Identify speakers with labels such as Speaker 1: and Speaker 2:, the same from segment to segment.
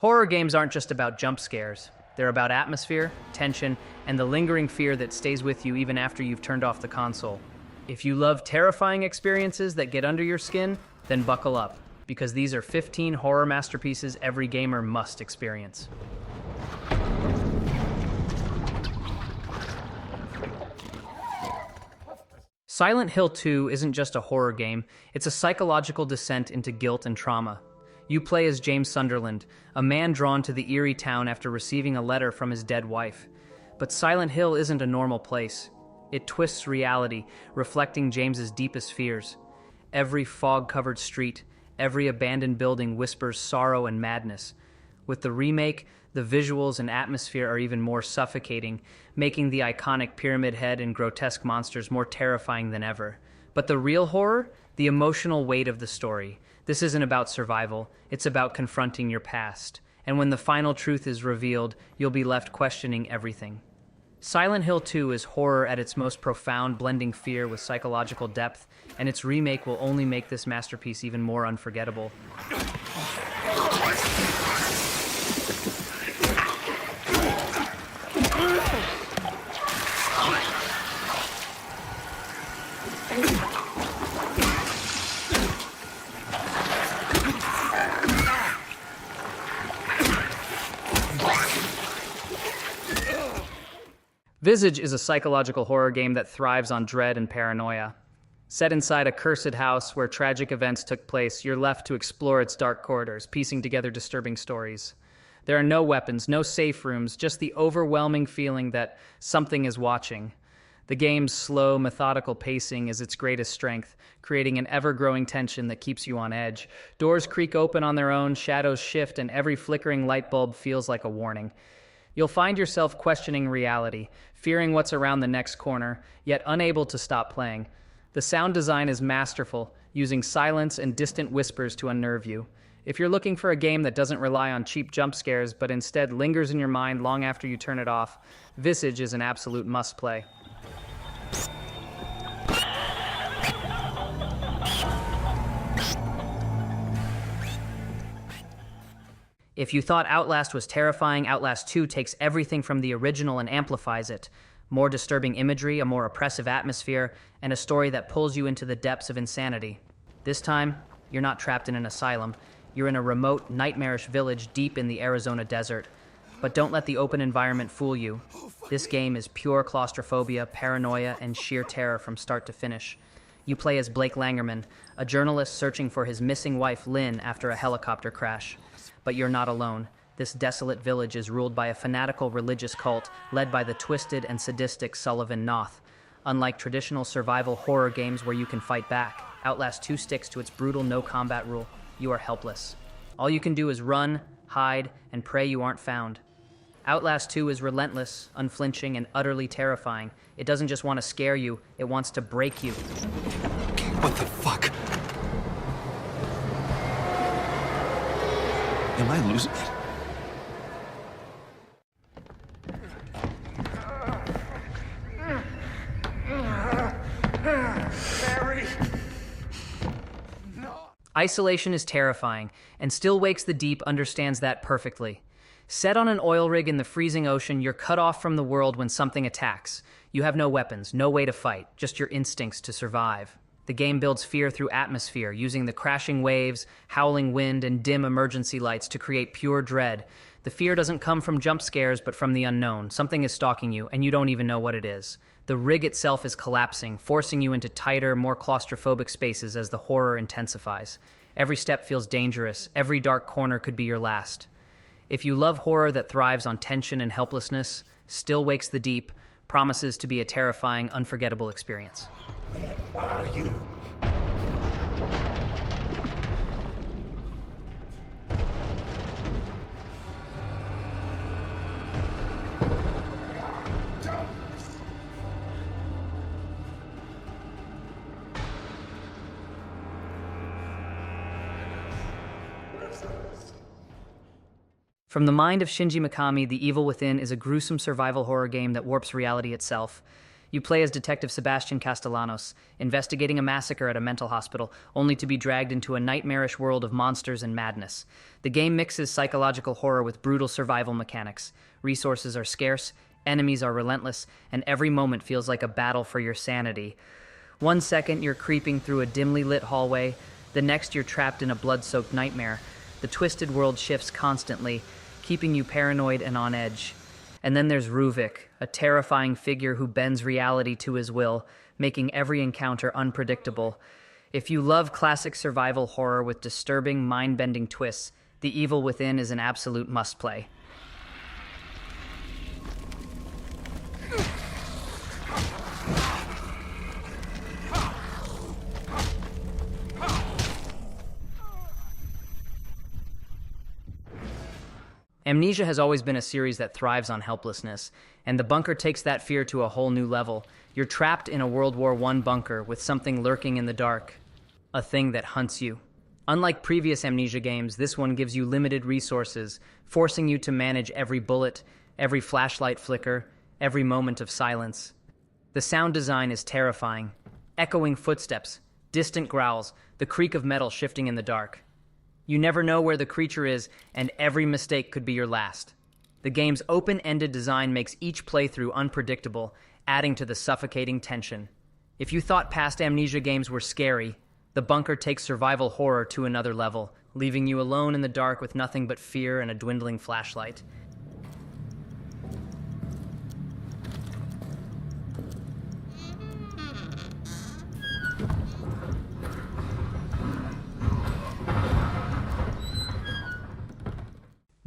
Speaker 1: Horror games aren't just about jump scares. They're about atmosphere, tension, and the lingering fear that stays with you even after you've turned off the console. If you love terrifying experiences that get under your skin, then buckle up, because these are 15 horror masterpieces every gamer must experience. Silent Hill 2 isn't just a horror game, it's a psychological descent into guilt and trauma. You play as James Sunderland, a man drawn to the eerie town after receiving a letter from his dead wife. But Silent Hill isn't a normal place. It twists reality, reflecting James's deepest fears. Every fog-covered street, every abandoned building whispers sorrow and madness. With the remake, the visuals and atmosphere are even more suffocating, making the iconic Pyramid Head and grotesque monsters more terrifying than ever. But the real horror? The emotional weight of the story. This isn't about survival, it's about confronting your past. And when the final truth is revealed, you'll be left questioning everything. Silent Hill 2 is horror at its most profound, blending fear with psychological depth, and its remake will only make this masterpiece even more unforgettable. Visage is a psychological horror game that thrives on dread and paranoia. Set inside a cursed house where tragic events took place, you're left to explore its dark corridors, piecing together disturbing stories. There are no weapons, no safe rooms, just the overwhelming feeling that something is watching. The game's slow, methodical pacing is its greatest strength, creating an ever-growing tension that keeps you on edge. Doors creak open on their own, shadows shift, and every flickering light bulb feels like a warning. You'll find yourself questioning reality, fearing what's around the next corner, yet unable to stop playing. The sound design is masterful, using silence and distant whispers to unnerve you. If you're looking for a game that doesn't rely on cheap jump scares, but instead lingers in your mind long after you turn it off, Visage is an absolute must-play. If you thought Outlast was terrifying, Outlast 2 takes everything from the original and amplifies it. More disturbing imagery, a more oppressive atmosphere, and a story that pulls you into the depths of insanity. This time, you're not trapped in an asylum. You're in a remote, nightmarish village deep in the Arizona desert. But don't let the open environment fool you. This game is pure claustrophobia, paranoia, and sheer terror from start to finish. You play as Blake Langerman, a journalist searching for his missing wife Lynn after a helicopter crash. But you're not alone. This desolate village is ruled by a fanatical religious cult led by the twisted and sadistic Sullivan Noth. Unlike traditional survival horror games where you can fight back, Outlast 2 sticks to its brutal no-combat rule. You are helpless. All you can do is run, hide, and pray you aren't found. Outlast 2 is relentless, unflinching, and utterly terrifying. It doesn't just want to scare you, it wants to break you.
Speaker 2: What the fuck? Am I losing it?
Speaker 3: Mary! No!
Speaker 1: Isolation is terrifying, and Still Wakes the Deep understands that perfectly. Set on an oil rig in the freezing ocean, you're cut off from the world when something attacks. You have no weapons, no way to fight, just your instincts to survive. The game builds fear through atmosphere, using the crashing waves, howling wind, and dim emergency lights to create pure dread. The fear doesn't come from jump scares, but from the unknown. Something is stalking you, and you don't even know what it is. The rig itself is collapsing, forcing you into tighter, more claustrophobic spaces as the horror intensifies. Every step feels dangerous. Every dark corner could be your last. If you love horror that thrives on tension and helplessness, Still Wakes the Deep promises to be a terrifying, unforgettable experience.
Speaker 3: What are you?
Speaker 1: From the mind of Shinji Mikami, The Evil Within is a gruesome survival horror game that warps reality itself. You play as Detective Sebastian Castellanos, investigating a massacre at a mental hospital, only to be dragged into a nightmarish world of monsters and madness. The game mixes psychological horror with brutal survival mechanics. Resources are scarce, enemies are relentless, and every moment feels like a battle for your sanity. One second you're creeping through a dimly lit hallway, the next you're trapped in a blood-soaked nightmare. The twisted world shifts constantly, keeping you paranoid and on edge. And then there's Ruvik, a terrifying figure who bends reality to his will, making every encounter unpredictable. If you love classic survival horror with disturbing, mind-bending twists, The Evil Within is an absolute must-play. Amnesia has always been a series that thrives on helplessness, and The Bunker takes that fear to a whole new level. You're trapped in a World War I bunker with something lurking in the dark, a thing that hunts you. Unlike previous Amnesia games, this one gives you limited resources, forcing you to manage every bullet, every flashlight flicker, every moment of silence. The sound design is terrifying. Echoing footsteps, distant growls, the creak of metal shifting in the dark. You never know where the creature is, and every mistake could be your last. The game's open-ended design makes each playthrough unpredictable, adding to the suffocating tension. If you thought past Amnesia games were scary, The Bunker takes survival horror to another level, leaving you alone in the dark with nothing but fear and a dwindling flashlight.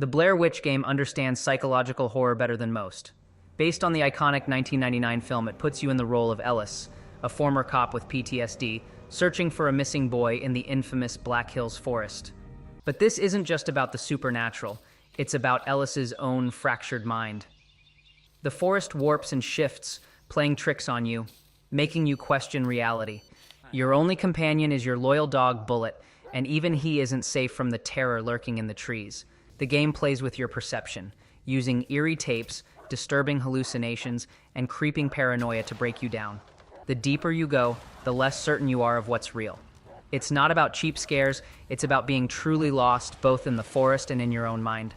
Speaker 1: The Blair Witch game understands psychological horror better than most. Based on the iconic 1999 film, it puts you in the role of Ellis, a former cop with PTSD, searching for a missing boy in the infamous Black Hills Forest. But this isn't just about the supernatural, it's about Ellis's own fractured mind. The forest warps and shifts, playing tricks on you, making you question reality. Your only companion is your loyal dog, Bullet, and even he isn't safe from the terror lurking in the trees. The game plays with your perception, using eerie tapes, disturbing hallucinations, and creeping paranoia to break you down. The deeper you go, the less certain you are of what's real. It's not about cheap scares, it's about being truly lost both in the forest and in your own mind.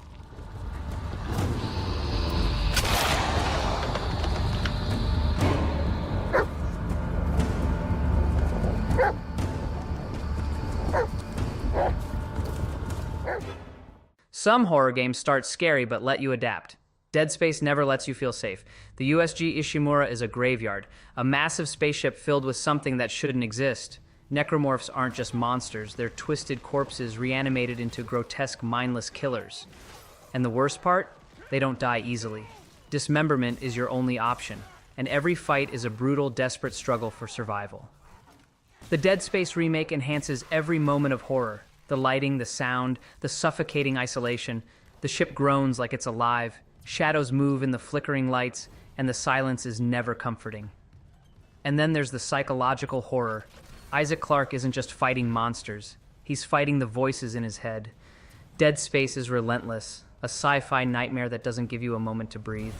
Speaker 1: Some horror games start scary but let you adapt. Dead Space never lets you feel safe. The USG Ishimura is a graveyard, a massive spaceship filled with something that shouldn't exist. Necromorphs aren't just monsters, they're twisted corpses reanimated into grotesque, mindless killers. And the worst part? They don't die easily. Dismemberment is your only option, and every fight is a brutal, desperate struggle for survival. The Dead Space remake enhances every moment of horror. The lighting, the sound, the suffocating isolation. The ship groans like it's alive. Shadows move in the flickering lights, and the silence is never comforting. And then there's the psychological horror. Isaac Clarke isn't just fighting monsters. He's fighting the voices in his head. Dead Space is relentless, a sci-fi nightmare that doesn't give you a moment to breathe.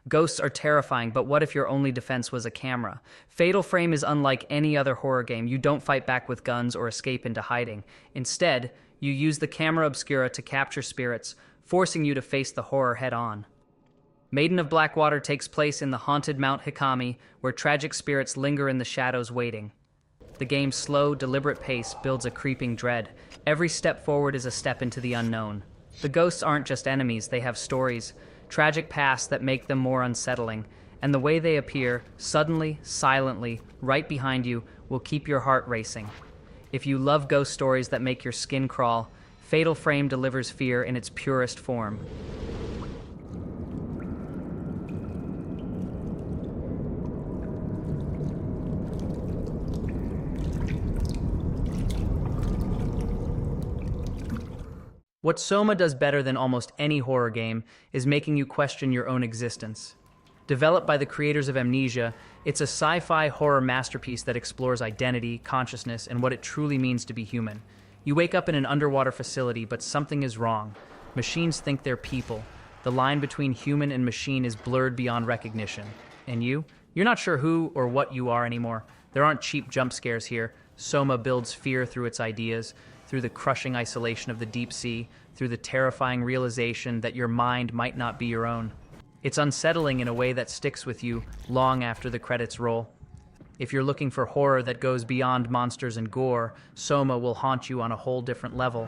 Speaker 1: Ghosts are terrifying, but what if your only defense was a camera? Fatal Frame is unlike any other horror game. You don't fight back with guns or escape into hiding. Instead, you use the camera obscura to capture spirits, forcing you to face the horror head-on. Maiden of Blackwater takes place in the haunted Mount Hikami, where tragic spirits linger in the shadows waiting. The game's slow, deliberate pace builds a creeping dread. Every step forward is a step into the unknown. The ghosts aren't just enemies, they have stories, tragic pasts that make them more unsettling, and the way they appear, suddenly, silently, right behind you, will keep your heart racing. If you love ghost stories that make your skin crawl, Fatal Frame delivers fear in its purest form. What Soma does better than almost any horror game is making you question your own existence. Developed by the creators of Amnesia, it's a sci-fi horror masterpiece that explores identity, consciousness, and what it truly means to be human. You wake up in an underwater facility, but something is wrong. Machines think they're people. The line between human and machine is blurred beyond recognition. And you? You're not sure who or what you are anymore. There aren't cheap jump scares here. Soma builds fear through its ideas, through the crushing isolation of the deep sea, through the terrifying realization that your mind might not be your own. It's unsettling in a way that sticks with you long after the credits roll. If you're looking for horror that goes beyond monsters and gore, Soma will haunt you on a whole different level.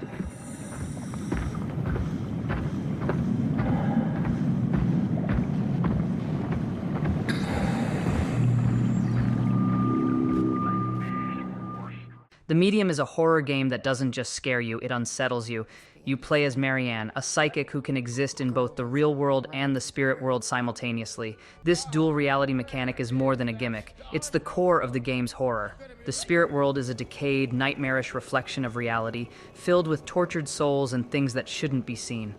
Speaker 1: The Medium is a horror game that doesn't just scare you, it unsettles you. You play as Marianne, a psychic who can exist in both the real world and the spirit world simultaneously. This dual reality mechanic is more than a gimmick. It's the core of the game's horror. The spirit world is a decayed, nightmarish reflection of reality, filled with tortured souls and things that shouldn't be seen.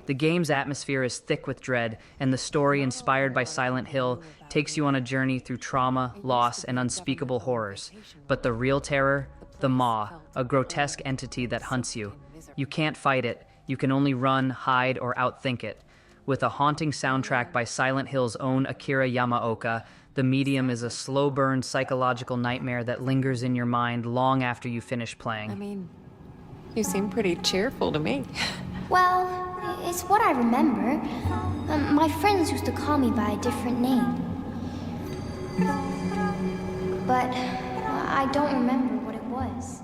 Speaker 1: The game's atmosphere is thick with dread, and the story, inspired by Silent Hill, takes you on a journey through trauma, loss, and unspeakable horrors. But the real terror? The Maw, a grotesque entity that hunts you. You can't fight it, you can only run, hide, or outthink it. With a haunting soundtrack by Silent Hill's own Akira Yamaoka, The Medium is a slow-burn psychological nightmare that lingers in your mind long after you finish playing.
Speaker 4: I mean, you seem pretty cheerful to me.
Speaker 5: Well, it's what I remember. My friends used to call me by a different name. But I don't remember what it was.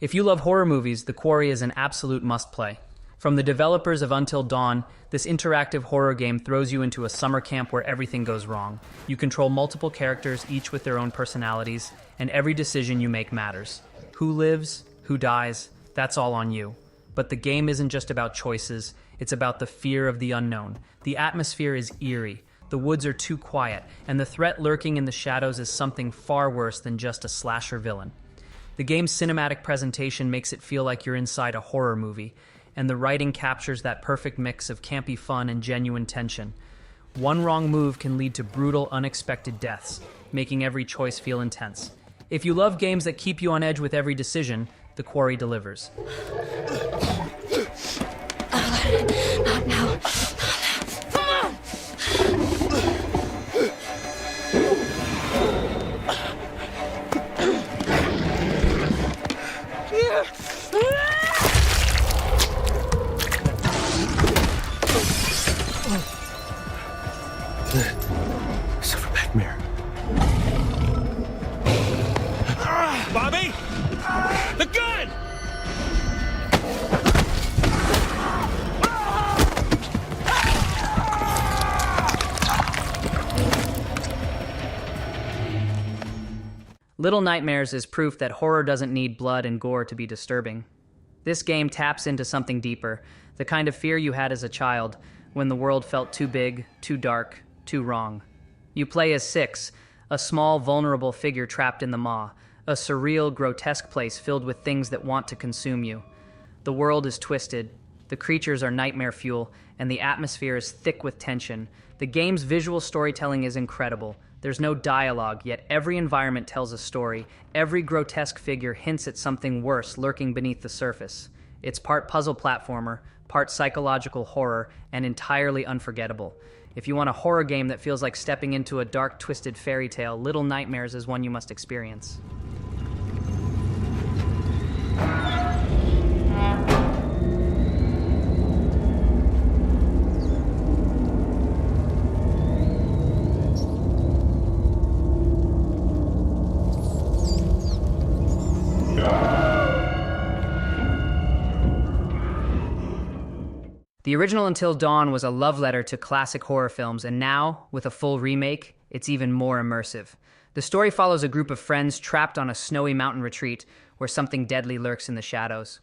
Speaker 1: If you love horror movies, The Quarry is an absolute must-play. From the developers of Until Dawn, this interactive horror game throws you into a summer camp where everything goes wrong. You control multiple characters, each with their own personalities, and every decision you make matters. Who lives, who dies, that's all on you. But the game isn't just about choices, it's about the fear of the unknown. The atmosphere is eerie, the woods are too quiet, and the threat lurking in the shadows is something far worse than just a slasher villain. The game's cinematic presentation makes it feel like you're inside a horror movie, and the writing captures that perfect mix of campy fun and genuine tension. One wrong move can lead to brutal, unexpected deaths, making every choice feel intense. If you love games that keep you on edge with every decision, The Quarry delivers.
Speaker 4: Not now. Come on!
Speaker 2: Silverback mirror.
Speaker 3: Bobby! The gun!
Speaker 1: Little Nightmares is proof that horror doesn't need blood and gore to be disturbing. This game taps into something deeper, the kind of fear you had as a child, when the world felt too big, too dark, too wrong. You play as Six, a small, vulnerable figure trapped in the Maw, a surreal, grotesque place filled with things that want to consume you. The world is twisted, the creatures are nightmare fuel, and the atmosphere is thick with tension. The game's visual storytelling is incredible. There's no dialogue, yet every environment tells a story. Every grotesque figure hints at something worse lurking beneath the surface. It's part puzzle platformer, part psychological horror, and entirely unforgettable. If you want a horror game that feels like stepping into a dark, twisted fairy tale, Little Nightmares is one you must experience. The original Until Dawn was a love letter to classic horror films, and now, with a full remake, it's even more immersive. The story follows a group of friends trapped on a snowy mountain retreat where something deadly lurks in the shadows.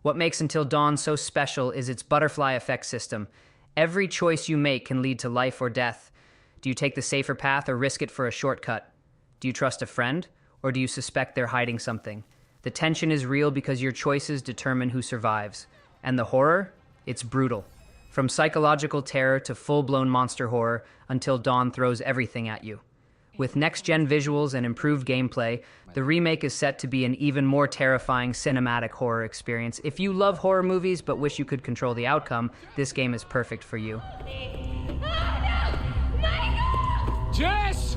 Speaker 1: What makes Until Dawn so special is its butterfly effect system. Every choice you make can lead to life or death. Do you take the safer path or risk it for a shortcut? Do you trust a friend, or do you suspect they're hiding something? The tension is real because your choices determine who survives. And the horror? It's brutal. From psychological terror to full-blown monster horror, Until Dawn throws everything at you. With next-gen visuals and improved gameplay, the remake is set to be an even more terrifying cinematic horror experience. If you love horror movies but wish you could control the outcome, this game is perfect for you.
Speaker 3: Jess!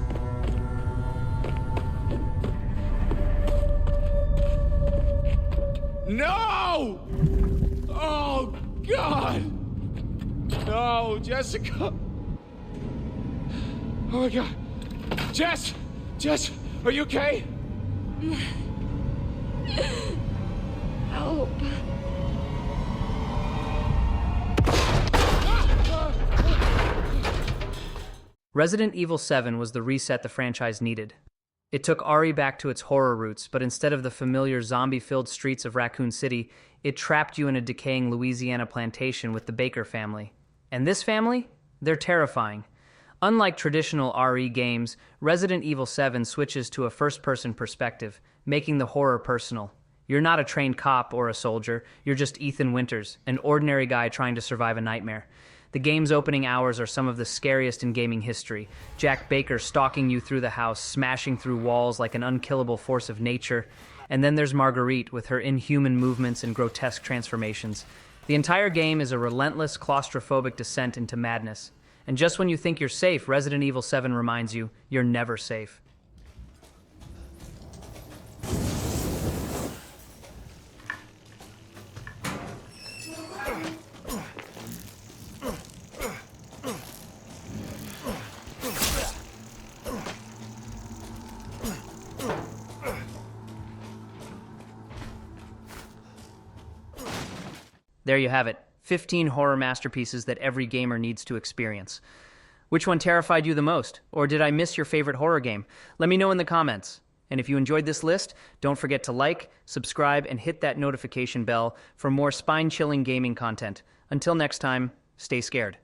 Speaker 3: No! Oh, God! No, Jessica! Oh, my God. Jess! Jess, are you okay?
Speaker 4: Help.
Speaker 1: Resident Evil 7 was the reset the franchise needed. It took Ari back to its horror roots, but instead of the familiar zombie-filled streets of Raccoon City, it trapped you in a decaying Louisiana plantation with the Baker family. And this family? They're terrifying. Unlike traditional RE games, Resident Evil 7 switches to a first-person perspective, making the horror personal. You're not a trained cop or a soldier, you're just Ethan Winters, an ordinary guy trying to survive a nightmare. The game's opening hours are some of the scariest in gaming history. Jack Baker stalking you through the house, smashing through walls like an unkillable force of nature. And then there's Marguerite with her inhuman movements and grotesque transformations. The entire game is a relentless, claustrophobic descent into madness. And just when you think you're safe, Resident Evil 7 reminds you, you're never safe. There you have it. 15 horror masterpieces that every gamer needs to experience. Which one terrified you the most? Or did I miss your favorite horror game? Let me know in the comments. And if you enjoyed this list, don't forget to like, subscribe, and hit that notification bell for more spine-chilling gaming content. Until next time, stay scared.